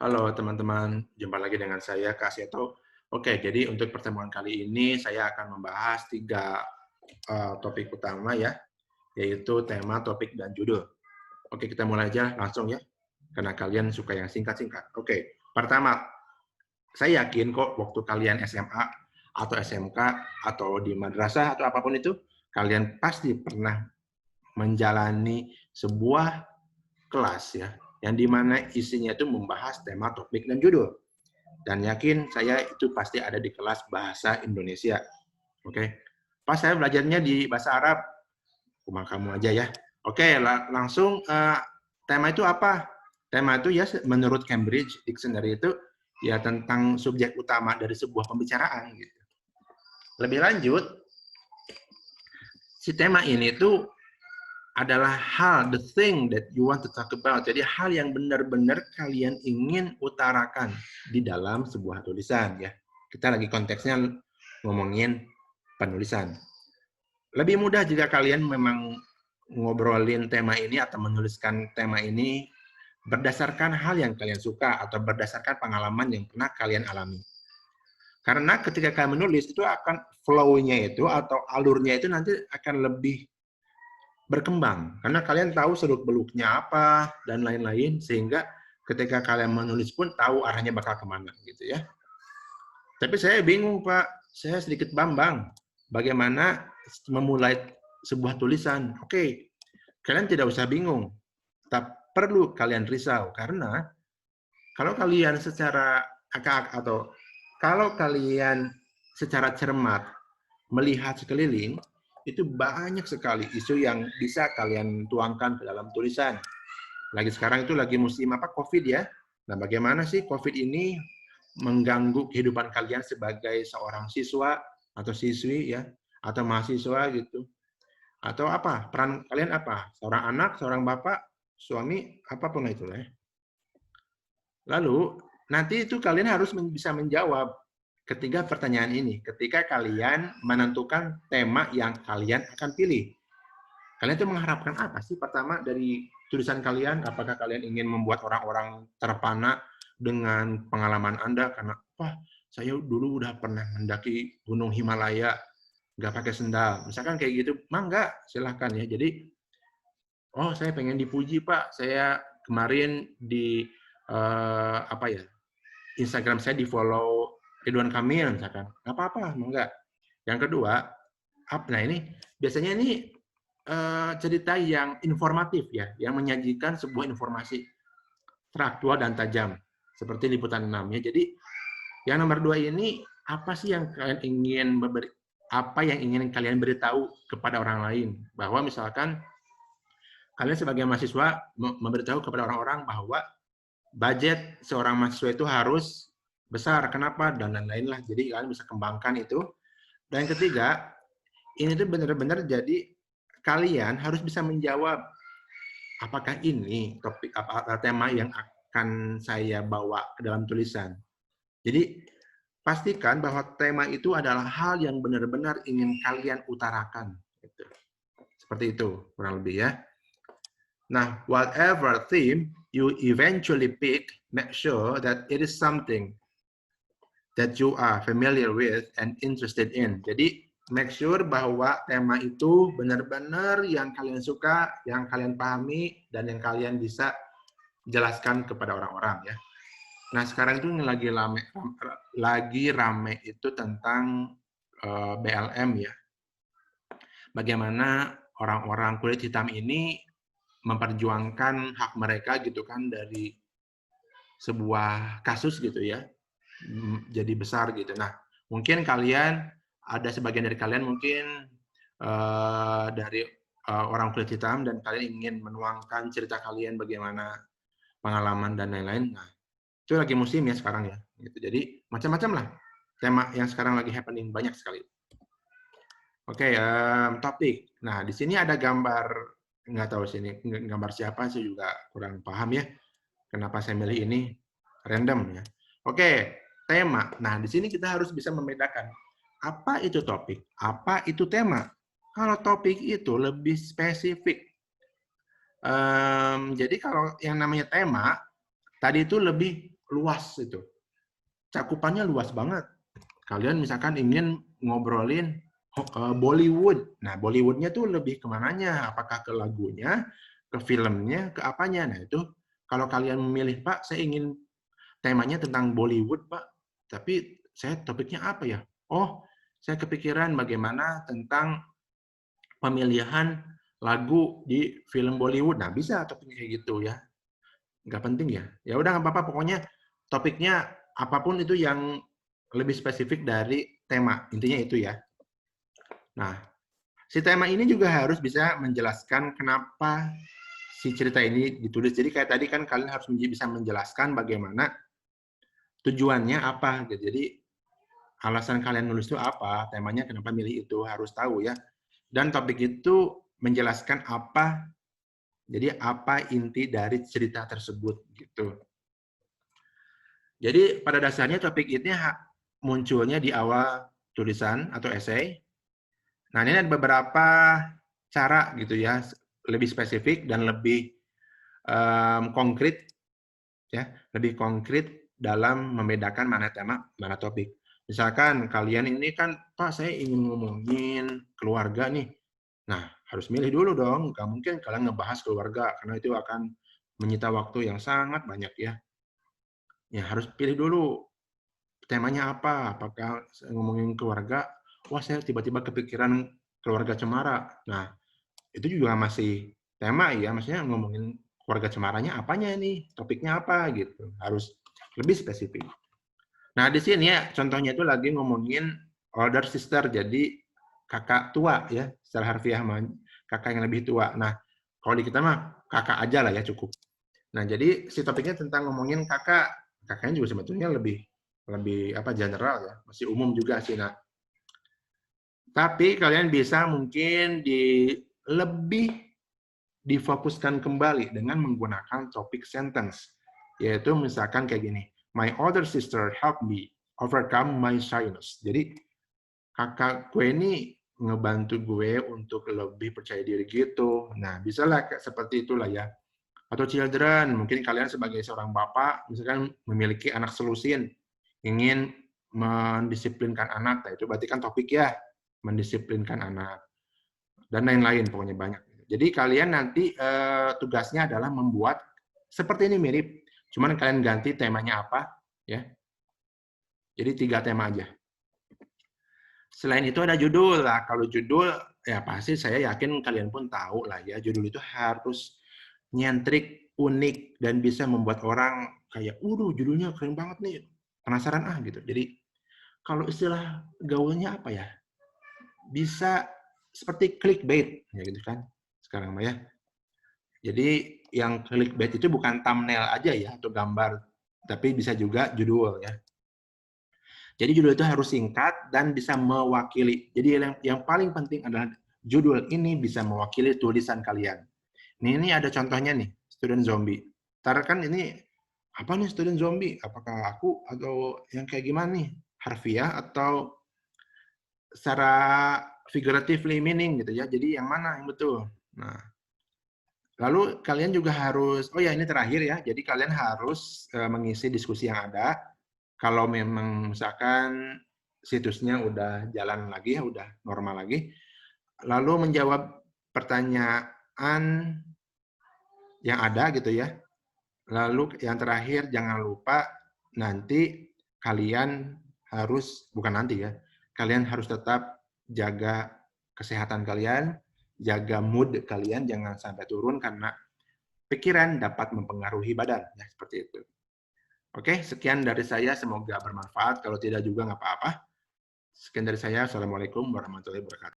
Halo teman-teman, jumpa lagi dengan saya Kak Seto. Oke, jadi untuk pertemuan kali ini saya akan membahas tiga topik utama ya, yaitu tema, topik, dan judul. Oke, kita mulai aja langsung ya, karena kalian suka yang singkat-singkat. Oke, pertama, saya yakin kok waktu kalian SMA atau SMK atau di madrasah atau apapun itu, kalian pasti pernah menjalani sebuah kelas ya, yang dimana isinya itu membahas tema, topik, dan judul. Dan yakin saya itu pasti ada di kelas bahasa Indonesia. Oke, pas saya belajarnya di bahasa Arab, cuma kamu aja ya. Oke, langsung tema itu apa? Tema itu ya menurut Cambridge Dictionary itu ya tentang subjek utama dari sebuah pembicaraan gitu. Lebih lanjut, si tema ini tuh adalah hal, the thing that you want to talk about. Jadi hal yang benar-benar kalian ingin utarakan di dalam sebuah tulisan ya. Kita lagi konteksnya ngomongin penulisan. Lebih mudah jika kalian memang ngobrolin tema ini atau menuliskan tema ini berdasarkan hal yang kalian suka atau berdasarkan pengalaman yang pernah kalian alami. Karena ketika kalian menulis itu akan flow-nya itu atau alurnya itu nanti akan lebih berkembang karena kalian tahu seluk-beluknya apa dan lain-lain sehingga ketika kalian menulis pun tahu arahnya bakal kemana gitu ya. Tapi saya bingung Pak, saya sedikit bambang bagaimana memulai sebuah tulisan. Oke, kalian tidak usah bingung, tak perlu kalian risau karena kalau kalian secara akak atau kalau kalian secara cermat melihat sekeliling, itu banyak sekali isu yang bisa kalian tuangkan ke dalam tulisan. Lagi sekarang itu lagi musim apa COVID ya. Nah, bagaimana sih COVID ini mengganggu kehidupan kalian sebagai seorang siswa atau siswi ya, atau mahasiswa gitu. Atau apa? Peran kalian apa? Seorang anak, seorang bapak, suami, apapun itu ya. Lalu nanti itu kalian harus bisa menjawab ketiga pertanyaan ini ketika kalian menentukan tema yang kalian akan pilih. Kalian itu mengharapkan apa sih pertama dari tulisan kalian? Apakah kalian ingin membuat orang-orang terpana dengan pengalaman Anda karena wah saya dulu udah pernah mendaki Gunung Himalaya nggak pakai sendal, misalkan kayak gitu, mah enggak, silahkan ya. Jadi oh saya pengen dipuji Pak, saya kemarin di apa ya, Instagram saya di-follow Ridwan Kamil misalkan, nggak apa-apa, enggak. Yang kedua, nah ini biasanya ini cerita yang informatif ya, yang menyajikan sebuah informasi faktual dan tajam seperti liputan 6 ya. Jadi yang nomor 2 ini apa sih yang kalian ingin apa yang ingin kalian beritahu kepada orang lain, bahwa misalkan kalian sebagai mahasiswa memberitahu kepada orang-orang bahwa budget seorang mahasiswa itu harus besar, kenapa, dan lain-lain lah. Jadi kalian bisa kembangkan itu. Dan yang ketiga, ini tuh benar-benar jadi kalian harus bisa menjawab apakah ini topik apa tema yang akan saya bawa ke dalam tulisan. Jadi pastikan bahwa tema itu adalah hal yang benar-benar ingin kalian utarakan. Gitu. Seperti itu kurang lebih ya. Nah, whatever theme you eventually pick, make sure that it is something that you are familiar with and interested in. Jadi, make sure bahwa tema itu benar-benar yang kalian suka, yang kalian pahami, dan yang kalian bisa jelaskan kepada orang-orang ya. Nah, sekarang itu lagi rame itu tentang BLM ya. Bagaimana orang-orang kulit hitam ini memperjuangkan hak mereka gitu kan dari sebuah kasus gitu ya, jadi besar gitu. Nah, mungkin kalian, ada sebagian dari kalian mungkin dari orang kulit hitam dan kalian ingin menuangkan cerita kalian bagaimana pengalaman dan lain-lain. Nah, itu lagi musim ya sekarang ya. Gitu. Jadi macam-macam lah tema yang sekarang lagi happening, banyak sekali. Oke, topik. Nah, di sini ada gambar, nggak tahu sini gambar siapa sih juga kurang paham ya. Kenapa saya milih ini random ya. Oke, tema. Nah, di sini kita harus bisa membedakan apa itu topik, apa itu tema. Kalau topik itu lebih spesifik. Jadi kalau yang namanya tema tadi itu lebih luas itu. Cakupannya luas banget. Kalian misalkan ingin ngobrolin Bollywood. Nah, Bollywoodnya tuh lebih kemananya? Apakah ke lagunya, ke filmnya, ke apanya? Nah, itu kalau kalian memilih, Pak, saya ingin temanya tentang Bollywood, Pak. Tapi saya topiknya apa ya? Oh, saya kepikiran bagaimana tentang pemilihan lagu di film Bollywood. Nah, bisa topiknya kayak gitu ya. Nggak penting ya. Ya udah nggak apa-apa. Pokoknya topiknya apapun itu yang lebih spesifik dari tema. Intinya itu ya. Nah, si tema ini juga harus bisa menjelaskan kenapa si cerita ini ditulis. Jadi kayak tadi kan kalian harus bisa menjelaskan bagaimana tujuannya apa. Gitu. Jadi alasan kalian nulis itu apa, temanya kenapa milih itu, harus tahu ya. Dan topik itu menjelaskan apa, jadi apa inti dari cerita tersebut gitu. Jadi pada dasarnya topik ini munculnya di awal tulisan atau esai. Nah, ini ada beberapa cara gitu ya, lebih spesifik dan lebih konkret ya, lebih konkret dalam membedakan mana tema, mana topik. Misalkan kalian ini kan, Pak, saya ingin ngomongin keluarga nih. Nah, harus milih dulu dong. Nggak mungkin kalian ngebahas keluarga, karena itu akan menyita waktu yang sangat banyak ya. Ya, harus pilih dulu temanya apa. Apakah ngomongin keluarga, wah saya tiba-tiba kepikiran keluarga cemara. Nah, itu juga masih tema ya, maksudnya ngomongin keluarga cemaranya apanya ini, topiknya apa gitu. Harus lebih spesifik. Nah, di sini ya contohnya itu lagi ngomongin older sister, jadi kakak tua ya, secara harfiah kakak yang lebih tua. Nah, kalau di kita mah kakak aja lah ya cukup. Nah, jadi si topiknya tentang ngomongin kakak. Kakaknya juga sebetulnya lebih apa general ya, masih umum juga sih. Nah, tapi kalian bisa mungkin lebih difokuskan kembali dengan menggunakan topik sentence, yaitu misalkan kayak gini, my older sister helped me overcome my shyness. Jadi kakak gue ini ngebantu gue untuk lebih percaya diri gitu. Nah, bisa lah seperti itulah ya. Atau children, mungkin kalian sebagai seorang bapak, misalkan memiliki anak selusin, ingin mendisiplinkan anak, nah itu berarti kan topik ya, mendisiplinkan anak. Dan lain-lain, pokoknya banyak. Jadi kalian nanti tugasnya adalah membuat seperti ini mirip, cuman kalian ganti temanya apa, ya. Jadi 3 tema aja. Selain itu ada judul lah. Kalau judul ya pasti saya yakin kalian pun tahu lah ya. Judul itu harus nyentrik, unik dan bisa membuat orang kayak, judulnya keren banget nih, penasaran gitu. Jadi kalau istilah gaulnya apa ya? Bisa seperti clickbait ya gitu kan sekarang ya. Jadi yang clickbait itu bukan thumbnail aja ya atau gambar, tapi bisa juga judul ya. Jadi judul itu harus singkat dan bisa mewakili. Jadi yang paling penting adalah judul ini bisa mewakili tulisan kalian. Ini ada contohnya nih, student zombie. Ntar kan ini apa nih student zombie? Apakah aku atau yang kayak gimana nih? Harfiah atau secara figuratively meaning gitu ya. Jadi yang mana yang betul? Nah, lalu kalian juga harus, oh ya ini terakhir ya. Jadi kalian harus mengisi diskusi yang ada. Kalau memang misalkan situsnya udah jalan lagi, ya udah normal lagi, lalu menjawab pertanyaan yang ada gitu ya. Lalu yang terakhir jangan lupa nanti kalian harus, bukan nanti ya, kalian harus tetap jaga kesehatan kalian, jaga mood kalian, jangan sampai turun karena pikiran dapat mempengaruhi badan. Ya, seperti itu. Oke, sekian dari saya. Semoga bermanfaat. Kalau tidak juga nggak apa-apa. Sekian dari saya. Assalamualaikum warahmatullahi wabarakatuh.